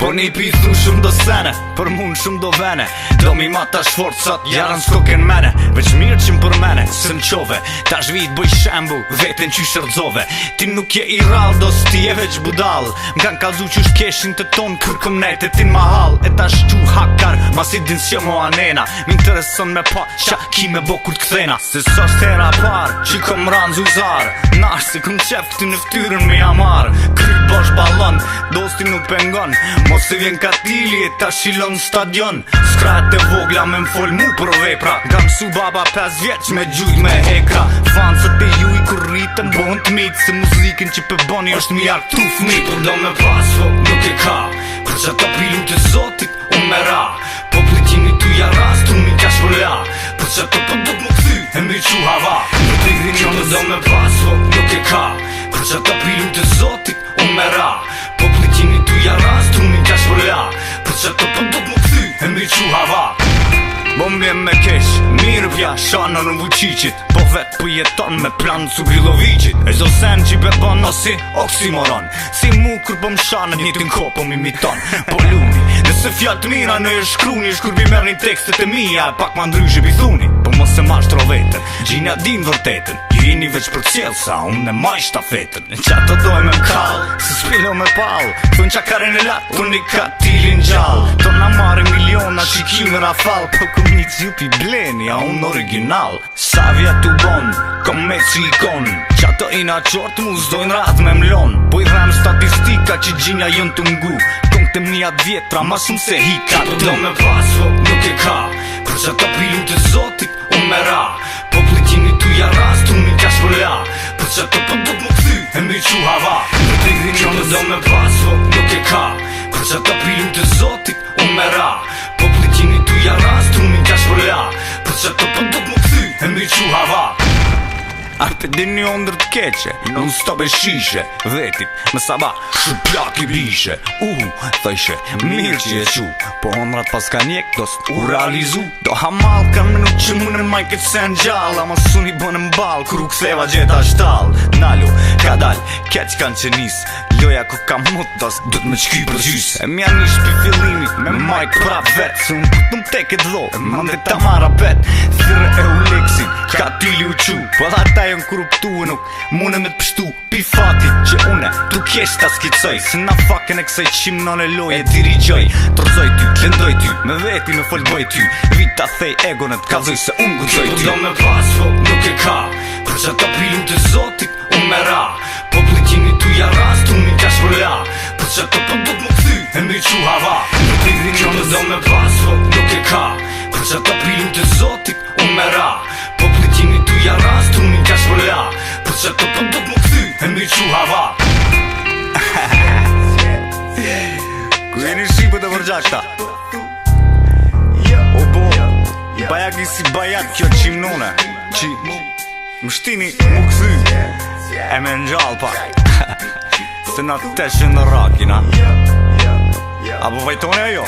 Por një pithu shumë do sene, për mund shumë do vene. Do mi ma ta shforcat, jarën s'koken mene. Veç mirë që më për mene, së në qove. Ta shvit bëj shembu, veten që shërdзove. Ti nuk je i raldos, ti je veç budal. M'kan kalzu që shkeshin të ton, kërkëm nejte tin mahal. E ta shqu hakar, mas i din s'jo mo anena. M'intereson me pa, qa ki me bo kur t'kthena. Se s'os tera par, që kom ranë zuzar. Nash se këm qep këti në ftyrën me jamar. Kryt bosh balon, dosti nuk pengon. Mos se vjen katili e ta shilon stadion. Skrat e vogla me m'fol mu për vepra. Nga mësu baba 5 vjeq me gjujt me hekra. Fansët e ju i kur rritën bon t'mit. Se muzikin që për boni është miljard tu fmit. Por do me pas fok nuk e ka. Për që ta pilu të zotit unë me ra. Po plitjini tu ja ras tu mi ka shpolla. Për që ta për duk më këthy e mi qu hava. Në të grini që do me pas fok nuk e ka. Për që ta pilu të zotit unë me ra. Po plitjini tu ja ras tu mi ka shpolla. Për që ta për duk më këthy e mi qu hava. Bo m'vjen me kesh, mirë pja, shana në vuqicit. Po vet për jeton me plan su Grilovicit. E zo sen që be ban osi oksimoron. Si mu kur po m'shanë një t'in ko po m'imiton. Po luni, nëse fjall t'mira në e shkruni. Shkur bi merë një tekstet e mija e pak ma ndryshe bi thuni. Po mos e mashtro vetën, gjinja din vërtetën. Jini veç për cjellë sa unë e maj shtafetën. Në qa të doj me m'kall, se s'pilo me pal. Thun qa karen e latë, unë i katilin gjall. To na mare miliona shikim në rafal. Po kum një t'jupi bleni, a unë original. Sa vja t'u bon, kom me si ikon. Qa të ina qort mu zdojnë rat me mlon. Po i dhem statistika që gjinja jën të ngu. Kom të mnijat vjetra, ma shumë se hika. Po do me pas fok nuk e ka. Për që ta pilu të zotit, unë me ra. Po plitjini tu ja ras, tu mi ka shpolla. Për që ta për duk më këthy, e mi qu hava. Në të grini që do me pas fok nuk e ka. Për që ta pilu të zotit, unë me ra. Po plitjini tu ja ras, tu mi ka shpolla. Për që ta për duk më këthy, e mi qu hava. A për din një ondër t'keqe, non stop e shishe. Vetit, me saba, shëplak i bishe. Thojshe, mirë që e qu. Po ondrat pas ka njek, do s'u realizu. Do hamal kan menu që munën maj këtë sen gjall. Ama suni bënë m'bal, kër u ktheva gjeta shtall. Nalu, ka dal, keq kanë që nis. Loja ku ka mut, dos du t'me qky për gjys. E mja nish për fillimi, me majk prap vet. Se unë këtë më teket dho, e mande ta mara bet. Thire e u leksin, ka tili u qu. Po dha ta jon korruptu e nuk mune me t'pështu. Pi fatit që une tu kesh ta skicoj. Se na faken e kësaj qim non e loje dirigjoj. Tërzoj ty, lendoj ty, me veti me folboj ty. Vita thej egonet, kallzoj se unë gudzoj ty. Po do me pas fok nuk e ka. Për që ta pilu të zotit, unë me ra. Po plitjini tu ja ras, tu mi ka shpolla. Për që ta për duk më këthy, e mi qu hava. Në të grini që do me pas fok nuk e ka. Për që ta pilu të zotit, unë me ra. Po plitjini tu ja ras, tu mi ka shpolla. Për që ta për duk më këthy, e mi qu hava. Ku jeni shqipët e vërgjakta? O bo, bajak nisi bajak kjo qimnone. Që më shtini më këthy, e me n'gjall pak. Se na teshin në rakin, a? Apo vajtone ajo?